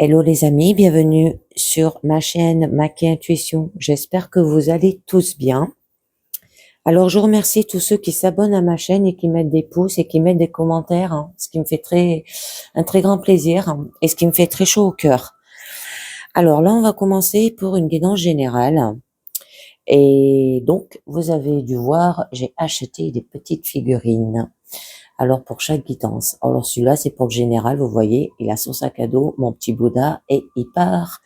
Hello les amis, bienvenue sur ma chaîne Maki Intuition. J'espère que vous allez tous bien. Alors je remercie tous ceux qui s'abonnent à ma chaîne et qui mettent des pouces et qui mettent des commentaires, ce qui me fait un très grand plaisir, et ce qui me fait très chaud au cœur. Alors là, on va commencer pour une guidance générale. Et donc, vous avez dû voir, j'ai acheté des petites figurines. Alors pour chaque guidance. Alors celui-là, c'est pour le général, vous voyez, il a son sac à dos, mon petit Bouddha, et il part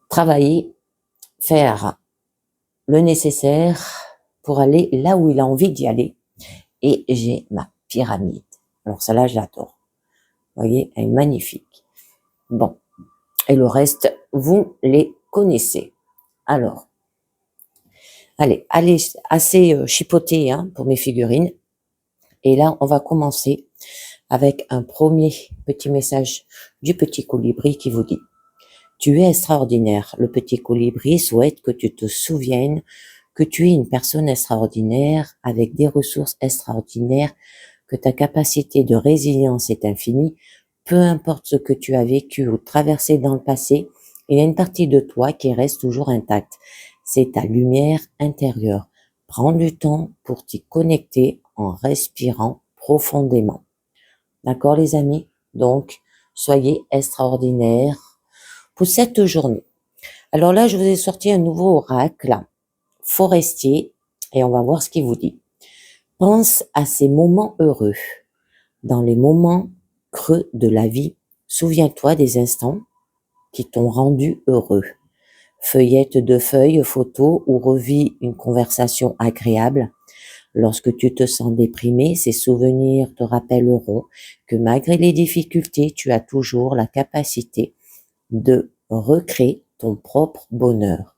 travailler, faire le nécessaire pour aller là où il a envie d'y aller. Et j'ai ma pyramide. Alors celle-là, je l'adore. Vous voyez, elle est magnifique. Bon. Et le reste, vous les connaissez. Alors, allez, assez chipoté pour mes figurines. Et là, on va commencer avec un premier petit message du petit colibri qui vous dit: tu es extraordinaire. Le petit colibri souhaite que tu te souviennes que tu es une personne extraordinaire avec des ressources extraordinaires, que ta capacité de résilience est infinie. Peu importe ce que tu as vécu ou traversé dans le passé, il y a une partie de toi qui reste toujours intacte. C'est ta lumière intérieure. Prends du temps pour t'y connecter en respirant profondément. D'accord les amis? Donc, soyez extraordinaires pour cette journée. Alors là, je vous ai sorti un nouveau oracle, forestier, et on va voir ce qu'il vous dit. Pense à ces moments heureux. Dans les moments creux de la vie, souviens-toi des instants qui t'ont rendu heureux. Feuillette de feuilles, photos ou revis une conversation agréable. Lorsque tu te sens déprimé, ces souvenirs te rappelleront que malgré les difficultés, tu as toujours la capacité de recréer ton propre bonheur.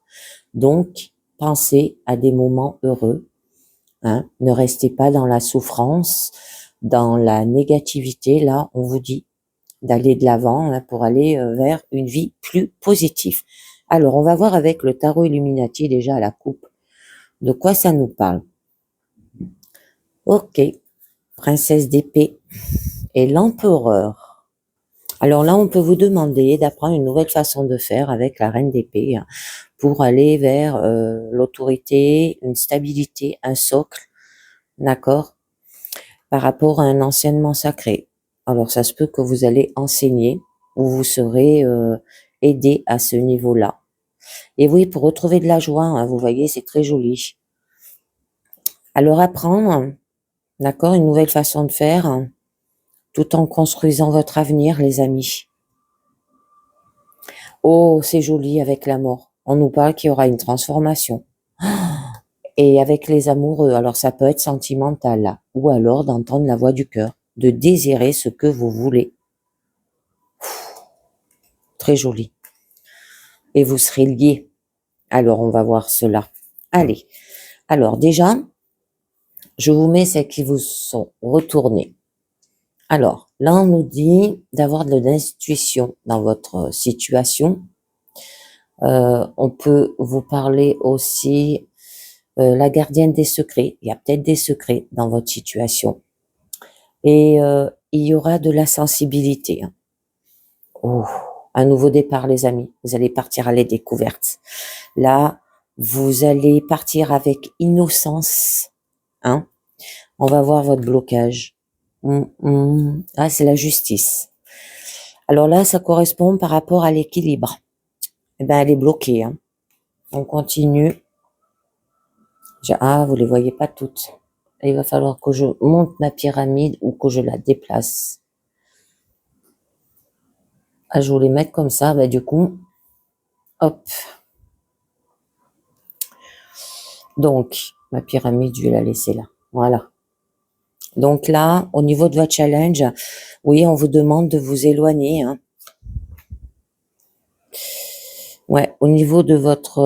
Donc, pensez à des moments heureux. Ne restez pas dans la souffrance, dans la négativité. Là, on vous dit d'aller de l'avant pour aller vers une vie plus positive. Alors, on va voir avec le tarot Illuminati déjà à la coupe. De quoi ça nous parle? Ok, princesse d'épée et l'empereur. Alors là, on peut vous demander d'apprendre une nouvelle façon de faire avec la reine d'épée pour aller vers l'autorité, une stabilité, un socle, d'accord, par rapport à un enseignement sacré. Alors ça se peut que vous allez enseigner ou vous serez aidé à ce niveau-là. Et oui, pour retrouver de la joie, vous voyez, c'est très joli. Alors apprendre, d'accord, une nouvelle façon de faire, tout en construisant votre avenir, les amis. Oh, c'est joli avec la mort. On nous parle qu'il y aura une transformation. Et avec les amoureux, alors ça peut être sentimental, là. Ou alors d'entendre la voix du cœur, de désirer ce que vous voulez. Très joli. Et vous serez liés. Alors, on va voir cela. Allez. Alors, déjà, je vous mets celles qui vous sont retournées. Alors, là, on nous dit d'avoir de l'intuition dans votre situation. On peut vous parler aussi la gardienne des secrets. Il y a peut-être des secrets dans votre situation. Et il y aura de la sensibilité. Oh, un nouveau départ, les amis. Vous allez partir à la découverte. Là, vous allez partir avec innocence. On va voir votre blocage. Ah, c'est la justice. Alors là, ça correspond par rapport à l'équilibre. Eh ben, elle est bloquée. On continue. Ah, vous les voyez pas toutes. Il va falloir que je monte ma pyramide ou que je la déplace. Ah, je voulais mettre comme ça, du coup, hop. Donc, ma pyramide, je vais la laisser là. Voilà. Donc là, au niveau de votre challenge, oui, on vous demande de vous éloigner. Ouais, au niveau de votre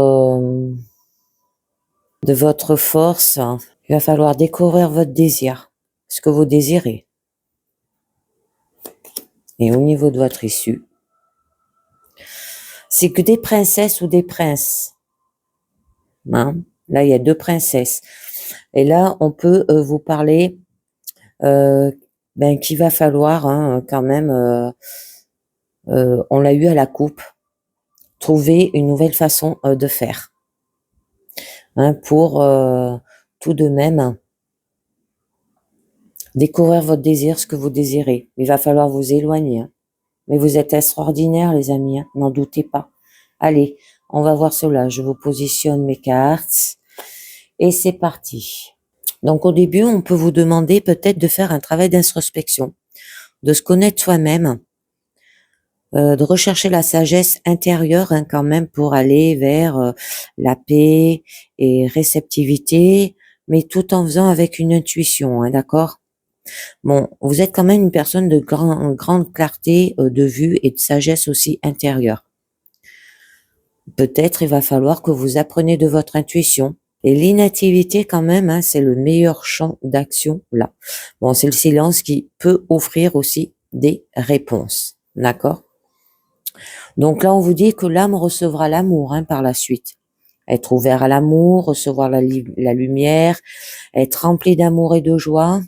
force, il va falloir découvrir votre désir, ce que vous désirez. Et au niveau de votre issue, c'est que des princesses ou des princes. Là, il y a deux princesses. Et là, on peut vous parler qu'il va falloir quand même On l'a eu à la coupe. Trouver une nouvelle façon de faire. Hein, pour tout de même découvrir votre désir, ce que vous désirez. Il va falloir vous éloigner. Hein. Mais vous êtes extraordinaires, les amis. Hein, n'en doutez pas. Allez, on va voir cela. Je vous positionne mes cartes. Et c'est parti. Donc au début, on peut vous demander peut-être de faire un travail d'introspection, de se connaître soi-même, de rechercher la sagesse intérieure hein, quand même pour aller vers la paix et réceptivité, mais tout en faisant avec une intuition, hein, d'accord? Bon, vous êtes quand même une personne de grande clarté de vue et de sagesse aussi intérieure. Peut-être il va falloir que vous appreniez de votre intuition. Et l'inactivité quand même, hein, c'est le meilleur champ d'action là. Bon, c'est le silence qui peut offrir aussi des réponses, d'accord? Donc là, on vous dit que l'âme recevra l'amour hein, par la suite. Être ouvert à l'amour, recevoir la lumière, être rempli d'amour et de joie.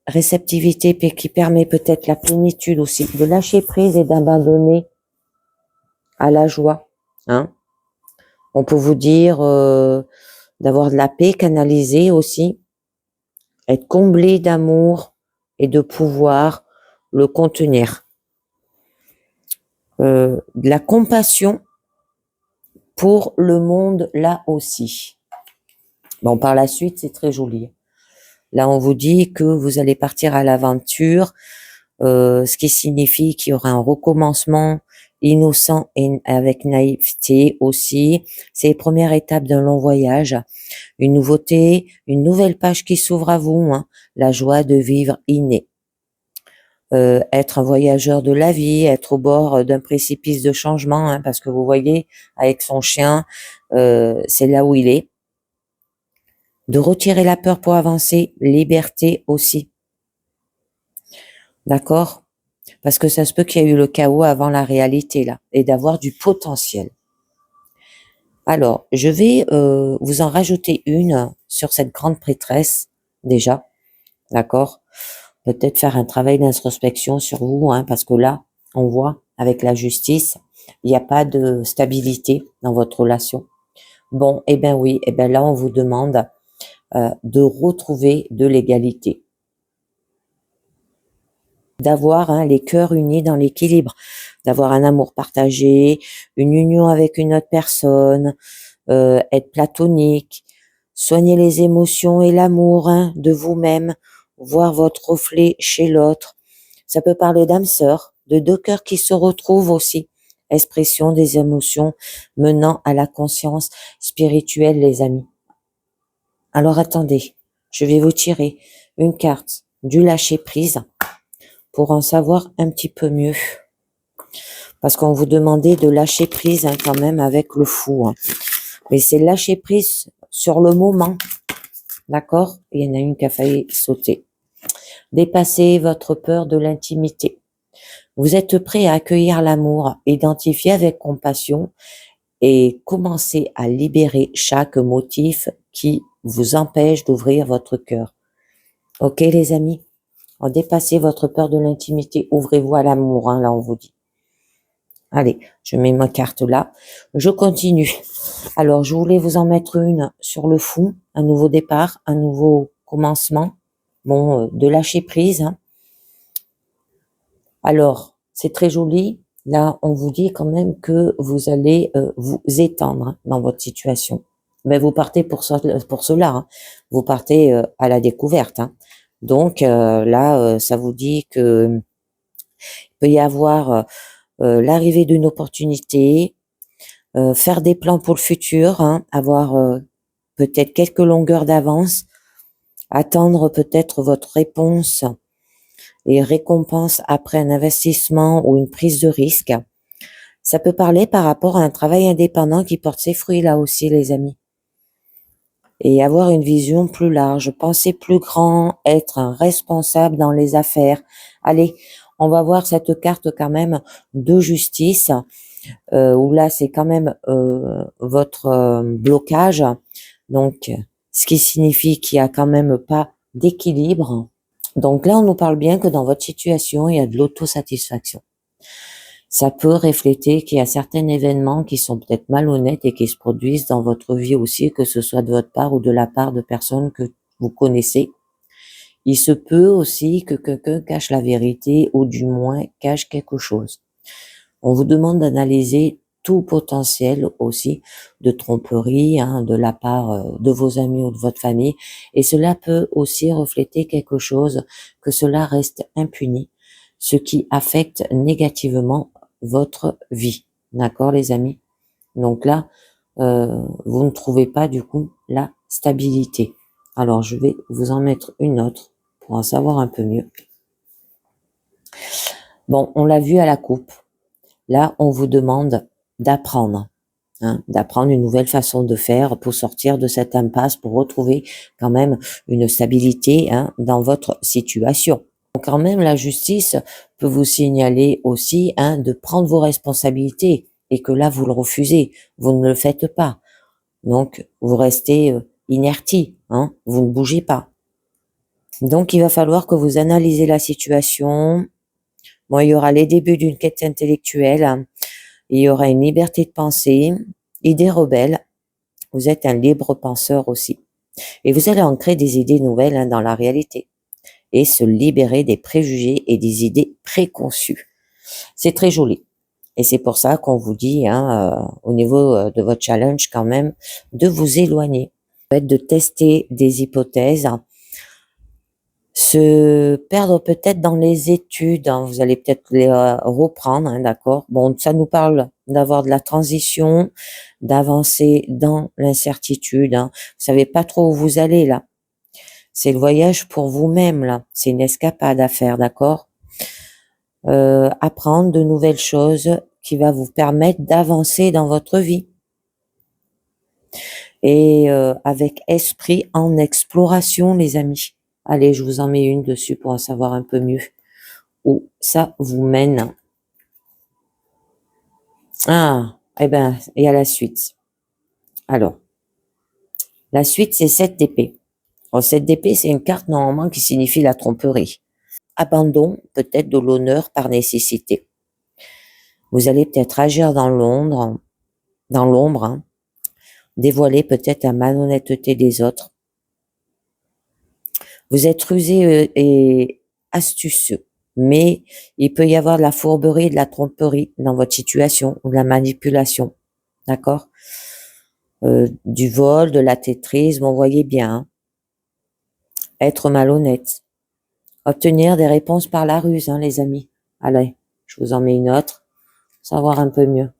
Réceptivité qui permet peut-être la plénitude aussi, de lâcher prise et d'abandonner à la joie. Hein. On peut vous dire d'avoir de la paix canalisée aussi, être comblé d'amour et de pouvoir le contenir. De la compassion pour le monde là aussi. Bon, par la suite, c'est très joli. Là, on vous dit que vous allez partir à l'aventure, ce qui signifie qu'il y aura un recommencement innocent et avec naïveté aussi. C'est les premières étapes d'un long voyage. Une nouveauté, une nouvelle page qui s'ouvre à vous, hein, la joie de vivre innée. Être un voyageur de la vie, être au bord d'un précipice de changement, hein, parce que vous voyez, avec son chien, c'est là où il est. De retirer la peur pour avancer, liberté aussi. D'accord? Parce que ça se peut qu'il y ait eu le chaos avant la réalité, là, et d'avoir du potentiel. Alors, je vais vous en rajouter une sur cette grande prêtresse, déjà. D'accord? Peut-être faire un travail d'introspection sur vous, hein, parce que là, on voit, avec la justice, il n'y a pas de stabilité dans votre relation. Bon, eh ben oui, eh ben là, on vous demande de retrouver de l'égalité. D'avoir hein, les cœurs unis dans l'équilibre, d'avoir un amour partagé, une union avec une autre personne, être platonique, soigner les émotions et l'amour hein, de vous-même, voir votre reflet chez l'autre. Ça peut parler d'âme sœur, de deux cœurs qui se retrouvent aussi, expression des émotions menant à la conscience spirituelle, les amis. Alors attendez, je vais vous tirer une carte du lâcher-prise pour en savoir un petit peu mieux. Parce qu'on vous demandait de lâcher prise hein, quand même avec le fou. Hein. Mais c'est lâcher prise sur le moment. D'accord? Il y en a une qui a failli sauter. Dépassez votre peur de l'intimité. Vous êtes prêt à accueillir l'amour, identifier avec compassion et commencer à libérer chaque motif qui vous empêche d'ouvrir votre cœur. Ok les amis? Dépassez votre peur de l'intimité, ouvrez-vous à l'amour, hein, là on vous dit. Allez, je mets ma carte là. Je continue. Alors, je voulais vous en mettre une sur le fond, un nouveau départ, un nouveau commencement. Bon, de lâcher prise. Hein. Alors, c'est très joli. Là, on vous dit quand même que vous allez vous étendre hein, dans votre situation. Mais vous partez pour cela. Hein. Vous partez à la découverte. Hein. Donc là, ça vous dit que il peut y avoir l'arrivée d'une opportunité, faire des plans pour le futur, hein, avoir peut-être quelques longueurs d'avance, attendre peut-être votre réponse et récompense après un investissement ou une prise de risque. Ça peut parler par rapport à un travail indépendant qui porte ses fruits là aussi, les amis. Et avoir une vision plus large, penser plus grand, être un responsable dans les affaires. Allez, on va voir cette carte quand même de justice, où là c'est quand même votre blocage. Donc, ce qui signifie qu'il y a quand même pas d'équilibre. Donc là, on nous parle bien que dans votre situation, il y a de l'autosatisfaction. Ça peut refléter qu'il y a certains événements qui sont peut-être malhonnêtes et qui se produisent dans votre vie aussi, que ce soit de votre part ou de la part de personnes que vous connaissez. Il se peut aussi que quelqu'un cache la vérité ou du moins cache quelque chose. On vous demande d'analyser tout potentiel aussi de tromperie de la part de vos amis ou de votre famille, et cela peut aussi refléter quelque chose, que cela reste impuni, ce qui affecte négativement votre vie. D'accord, les amis? Donc là, vous ne trouvez pas du coup la stabilité. Alors je vais vous en mettre une autre pour en savoir un peu mieux. Bon, on l'a vu à la coupe. Là, on vous demande d'apprendre, d'apprendre une nouvelle façon de faire pour sortir de cette impasse, pour retrouver quand même une stabilité dans votre situation. Donc, quand même, la justice peut vous signaler aussi de prendre vos responsabilités et que là, vous le refusez, vous ne le faites pas. Donc, vous restez inertie, vous ne bougez pas. Donc, il va falloir que vous analysez la situation. Bon, il y aura les débuts d'une quête intellectuelle. Il y aura une liberté de pensée, idées rebelles. Vous êtes un libre penseur aussi. Et vous allez ancrer des idées nouvelles dans la réalité et se libérer des préjugés et des idées préconçues. C'est très joli. Et c'est pour ça qu'on vous dit, au niveau de votre challenge quand même, de vous éloigner, de tester des hypothèses, se perdre peut-être dans les études, vous allez peut-être les reprendre, d'accord. Bon, ça nous parle d'avoir de la transition, d'avancer dans l'incertitude. Vous savez pas trop où vous allez là. C'est le voyage pour vous-même là. C'est une escapade à faire, d'accord. Apprendre de nouvelles choses qui va vous permettre d'avancer dans votre vie. Et avec esprit en exploration, les amis. Allez, je vous en mets une dessus pour en savoir un peu mieux où ça vous mène. Ah, eh ben, il y a la suite. Alors, la suite, c'est 7 d'épée. Alors, 7 d'épée, c'est une carte normalement qui signifie la tromperie. Abandon, peut-être de l'honneur par nécessité. Vous allez peut-être agir dans l'ombre, dévoiler peut-être la malhonnêteté des autres. Vous êtes rusé et astucieux, mais il peut y avoir de la fourberie et de la tromperie dans votre situation ou de la manipulation, d'accord, du vol, de la traîtrise, vous voyez bien, être malhonnête, obtenir des réponses par la ruse, les amis. Allez, je vous en mets une autre, savoir un peu mieux.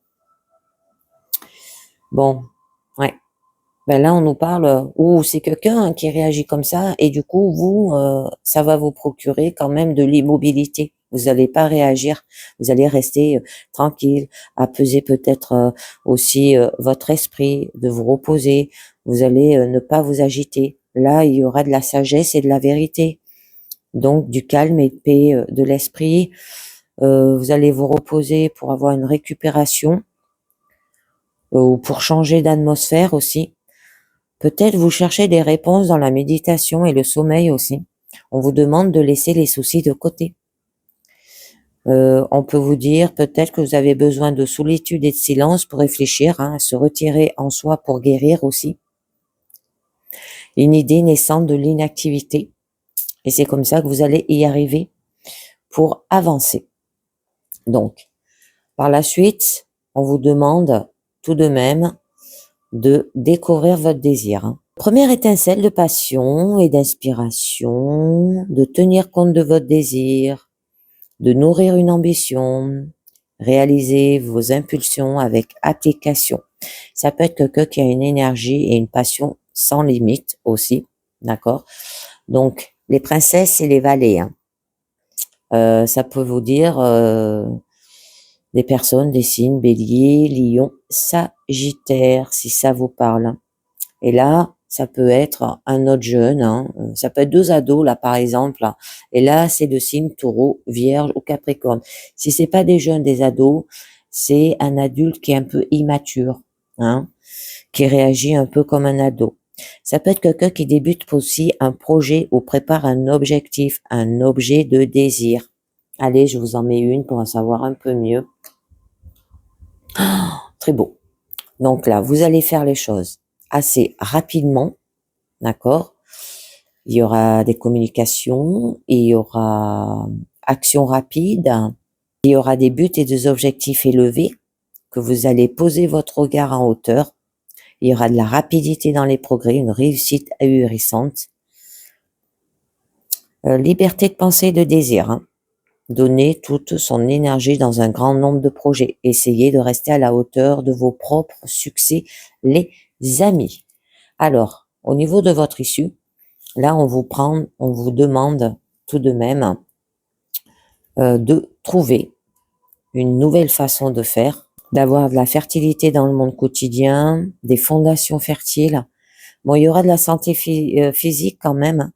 Bon, ouais. Ben là, on nous parle, c'est quelqu'un qui réagit comme ça, et du coup, vous, ça va vous procurer quand même de l'immobilité. Vous n'allez pas réagir, vous allez rester tranquille, apaiser peut-être aussi votre esprit, de vous reposer. Vous allez ne pas vous agiter. Là, il y aura de la sagesse et de la vérité. Donc, du calme et de paix de l'esprit. Vous allez vous reposer pour avoir une récupération ou pour changer d'atmosphère aussi. Peut-être vous cherchez des réponses dans la méditation et le sommeil aussi. On vous demande de laisser les soucis de côté. On peut vous dire peut-être que vous avez besoin de solitude et de silence pour réfléchir, se retirer en soi pour guérir aussi. Une idée naissante de l'inactivité. Et c'est comme ça que vous allez y arriver pour avancer. Donc, par la suite, on vous demande tout de même de découvrir votre désir. Première étincelle de passion et d'inspiration, de tenir compte de votre désir, de nourrir une ambition, réaliser vos impulsions avec application. Ça peut être quelqu'un qui a une énergie et une passion sans limite aussi, d'accord? Donc, les princesses et les valets, ça peut vous dire des personnes, des signes, bélier, lion, sagittaire, si ça vous parle. Et là, ça peut être un autre jeune, ça peut être 2 ados, là, par exemple. Et là, c'est de signes taureau, vierge ou capricorne. Si c'est pas des jeunes, des ados, c'est un adulte qui est un peu immature, qui réagit un peu comme un ado. Ça peut être quelqu'un qui débute aussi un projet ou prépare un objectif, un objet de désir. Allez, je vous en mets une pour en savoir un peu mieux. Très beau. Donc là, vous allez faire les choses assez rapidement, d'accord? Il y aura des communications, il y aura action rapide, il y aura des buts et des objectifs élevés que vous allez poser votre regard en hauteur. Il y aura de la rapidité dans les progrès, une réussite ahurissante. Liberté de pensée et de désir. Hein. Donner toute son énergie dans un grand nombre de projets. Essayez de rester à la hauteur de vos propres succès, les amis. Alors, au niveau de votre issue, là, on vous demande tout de même de trouver une nouvelle façon de faire, d'avoir de la fertilité dans le monde quotidien, des fondations fertiles. Bon, il y aura de la santé physique quand même,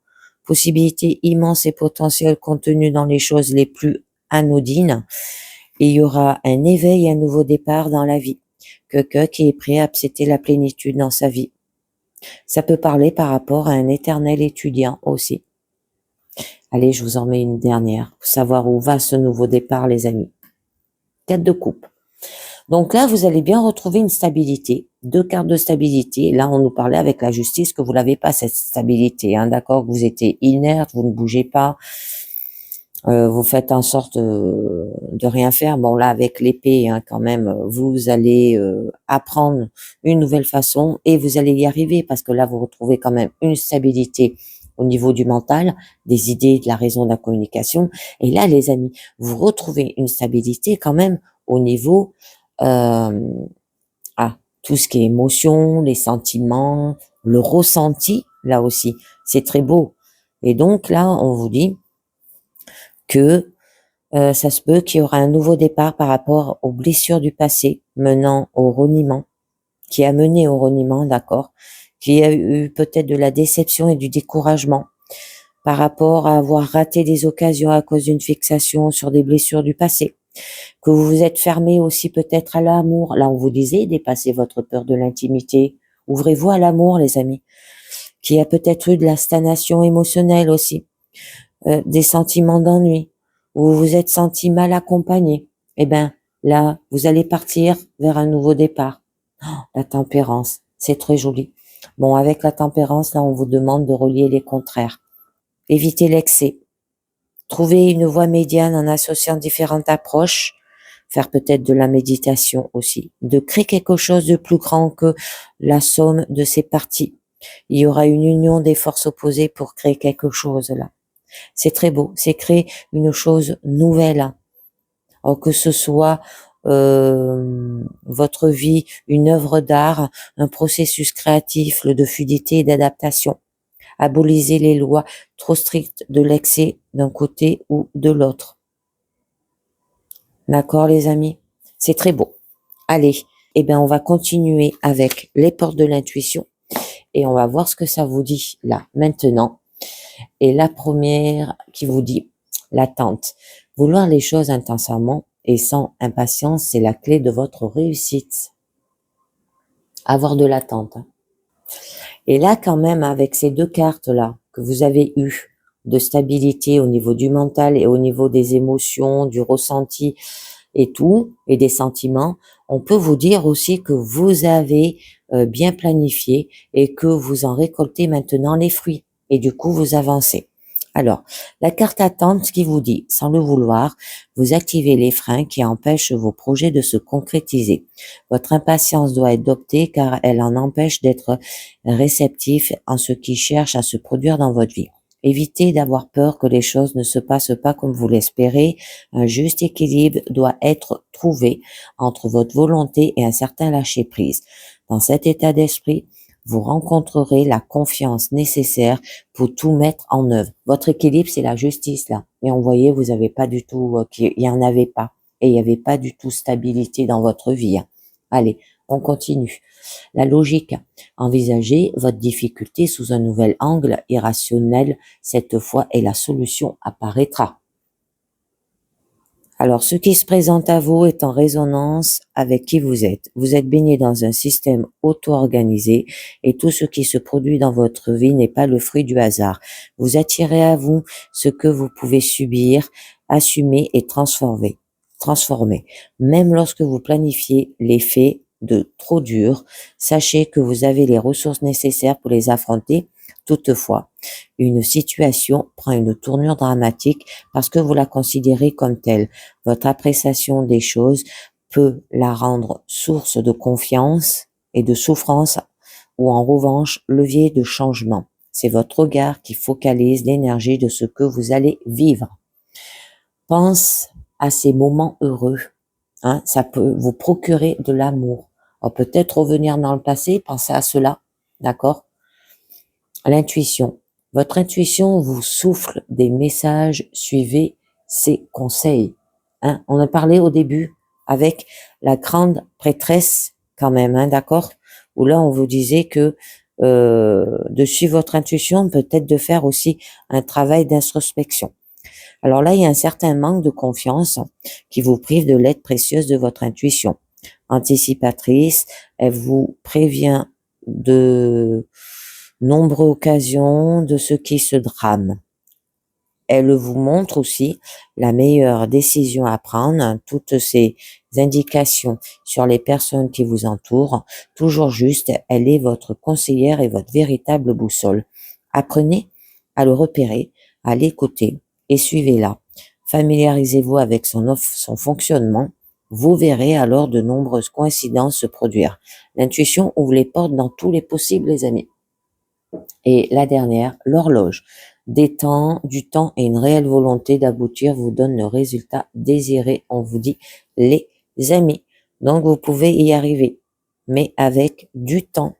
possibilités immenses et potentielles contenues dans les choses les plus anodines. Et il y aura un éveil, un nouveau départ dans la vie. Quelqu'un qui est prêt à accepter la plénitude dans sa vie. Ça peut parler par rapport à un éternel étudiant aussi. Allez, je vous en mets une dernière pour savoir où va ce nouveau départ, les amis. 4 de coupe. Donc là, vous allez bien retrouver une stabilité, 2 cartes de stabilité. Là, on nous parlait avec la justice que vous n'avez pas cette stabilité, hein, d'accord, que vous étiez inerte, vous ne bougez pas, vous faites en sorte de rien faire. Bon, là, avec l'épée, hein, quand même, vous allez apprendre une nouvelle façon et vous allez y arriver parce que là, vous retrouvez quand même une stabilité au niveau du mental, des idées, de la raison, de la communication. Et là, les amis, vous retrouvez une stabilité quand même au niveau tout ce qui est émotion, les sentiments, le ressenti, là aussi, c'est très beau. Et donc là, on vous dit que ça se peut qu'il y aura un nouveau départ par rapport aux blessures du passé menant au reniement, qui a mené au reniement, d'accord, qui a eu peut-être de la déception et du découragement par rapport à avoir raté des occasions à cause d'une fixation sur des blessures du passé, que vous vous êtes fermé aussi peut-être à l'amour. Là, on vous disait, dépassez votre peur de l'intimité, ouvrez-vous à l'amour, les amis, qui a peut-être eu de la stagnation émotionnelle aussi, des sentiments d'ennui, où vous vous êtes senti mal accompagné. Eh ben, là, vous allez partir vers un nouveau départ. Oh, la tempérance, c'est très joli. Bon, avec la tempérance, là, on vous demande de relier les contraires. Évitez l'excès. Trouvez une voie médiane en associant différentes approches. Faire peut-être de la méditation aussi. De créer quelque chose de plus grand que la somme de ses parties. Il y aura une union des forces opposées pour créer quelque chose là. C'est très beau. C'est créer une chose nouvelle. Alors que ce soit votre vie, une œuvre d'art, un processus créatif, de fluidité et d'adaptation. Abolissez les lois trop strictes de l'excès d'un côté ou de l'autre. D'accord, les amis? C'est très beau. Allez, eh bien, on va continuer avec les portes de l'intuition et on va voir ce que ça vous dit là, maintenant. Et la première qui vous dit l'attente. Vouloir les choses intensément et sans impatience, c'est la clé de votre réussite. Avoir de l'attente. Hein. Et là, quand même, avec ces 2 cartes-là que vous avez eues, de stabilité au niveau du mental et au niveau des émotions, du ressenti et tout, et des sentiments, on peut vous dire aussi que vous avez bien planifié et que vous en récoltez maintenant les fruits. Et du coup, vous avancez. Alors, la carte attente qui vous dit, sans le vouloir, vous activez les freins qui empêchent vos projets de se concrétiser. Votre impatience doit être adoptée car elle en empêche d'être réceptif en ce qui cherche à se produire dans votre vie. Évitez d'avoir peur que les choses ne se passent pas comme vous l'espérez. Un juste équilibre doit être trouvé entre votre volonté et un certain lâcher-prise. Dans cet état d'esprit, vous rencontrerez la confiance nécessaire pour tout mettre en œuvre. Votre équilibre, c'est la justice, là. Et on voyait, vous avez pas du tout, il y en avait pas. Et il n'y avait pas du tout stabilité dans votre vie. Hein. Allez, on continue. La logique. Envisagez votre difficulté sous un nouvel angle irrationnel cette fois et la solution apparaîtra. Alors, ce qui se présente à vous est en résonance avec qui vous êtes. Vous êtes baigné dans un système auto-organisé et tout ce qui se produit dans votre vie n'est pas le fruit du hasard. Vous attirez à vous ce que vous pouvez subir, assumer et transformer. Transformer. Même lorsque vous planifiez les faits de trop durs, sachez que vous avez les ressources nécessaires pour les affronter. Toutefois, une situation prend une tournure dramatique parce que vous la considérez comme telle. Votre appréciation des choses peut la rendre source de confiance et de souffrance ou en revanche levier de changement. C'est votre regard qui focalise l'énergie de ce que vous allez vivre. Pense à ces moments heureux. Ça peut vous procurer de l'amour. Peut-être revenir dans le passé, penser à cela, d'accord? L'intuition. Votre intuition vous souffle des messages, suivez ses conseils. On a parlé au début avec la grande prêtresse quand même, d'accord? Où là on vous disait que de suivre votre intuition, peut-être de faire aussi un travail d'introspection. Alors là, il y a un certain manque de confiance qui vous prive de l'aide précieuse de votre intuition. Anticipatrice, elle vous prévient de nombreuses occasions de ce qui se drame. Elle vous montre aussi la meilleure décision à prendre, toutes ces indications sur les personnes qui vous entourent, toujours juste, elle est votre conseillère et votre véritable boussole. Apprenez à le repérer, à l'écouter et suivez-la. Familiarisez-vous avec son fonctionnement. Vous verrez alors de nombreuses coïncidences se produire. L'intuition ouvre les portes dans tous les possibles, les amis. Et la dernière, l'horloge. Du temps et une réelle volonté d'aboutir vous donne le résultat désiré, on vous dit, les amis. Donc, vous pouvez y arriver, mais avec du temps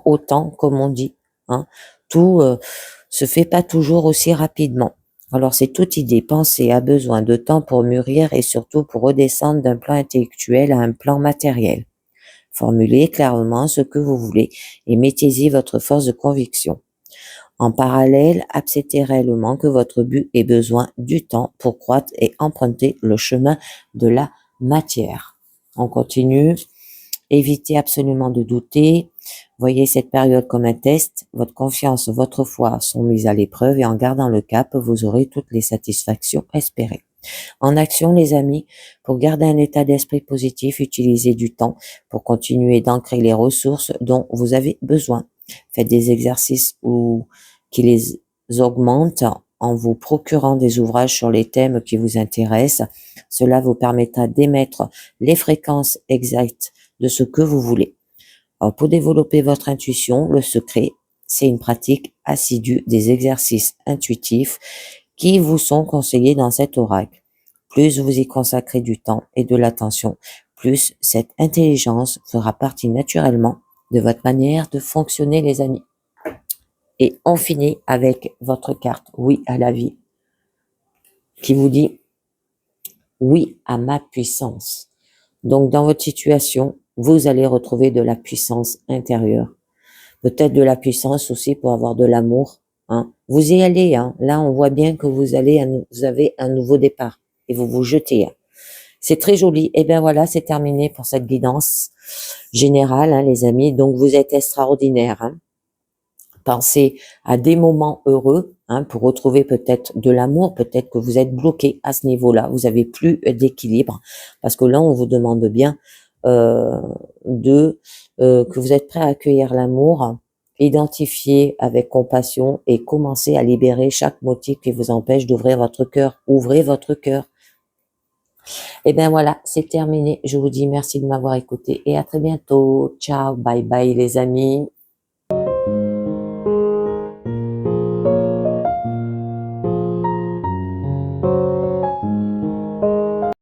au temps, comme on dit. Tout se fait pas toujours aussi rapidement. Alors, c'est toute idée. Pensée a besoin de temps pour mûrir et surtout pour redescendre d'un plan intellectuel à un plan matériel. Formulez clairement ce que vous voulez et mettez-y votre force de conviction. En parallèle, acceptez réellement que votre but ait besoin du temps pour croître et emprunter le chemin de la matière. On continue. Évitez absolument de douter. Voyez cette période comme un test. Votre confiance, votre foi sont mises à l'épreuve et en gardant le cap, vous aurez toutes les satisfactions espérées. En action, les amis, pour garder un état d'esprit positif, utilisez du temps pour continuer d'ancrer les ressources dont vous avez besoin. Faites des exercices qui les augmentent en vous procurant des ouvrages sur les thèmes qui vous intéressent. Cela vous permettra d'émettre les fréquences exactes de ce que vous voulez. Alors, pour développer votre intuition, le secret, c'est une pratique assidue des exercices intuitifs qui vous sont conseillés dans cet oracle. Plus vous y consacrez du temps et de l'attention, plus cette intelligence fera partie naturellement de votre manière de fonctionner, les amis. Et on finit avec votre carte oui à la vie, qui vous dit oui à ma puissance. Donc, dans votre situation, vous allez retrouver de la puissance intérieure. Peut-être de la puissance aussi pour avoir de l'amour. Vous y allez. Là, on voit bien que vous avez un nouveau départ et vous vous jetez. C'est très joli. Et bien voilà, c'est terminé pour cette guidance générale, les amis. Donc, vous êtes extraordinaires. Pensez à des moments heureux pour retrouver peut-être de l'amour. Peut-être que vous êtes bloqué à ce niveau-là. Vous avez plus d'équilibre parce que là, on vous demande bien que vous êtes prêt à accueillir l'amour, identifier avec compassion et commencer à libérer chaque motif qui vous empêche d'ouvrir votre cœur. Ouvrez votre cœur. Et bien voilà, c'est terminé. Je vous dis merci de m'avoir écouté et à très bientôt. Ciao, bye bye les amis.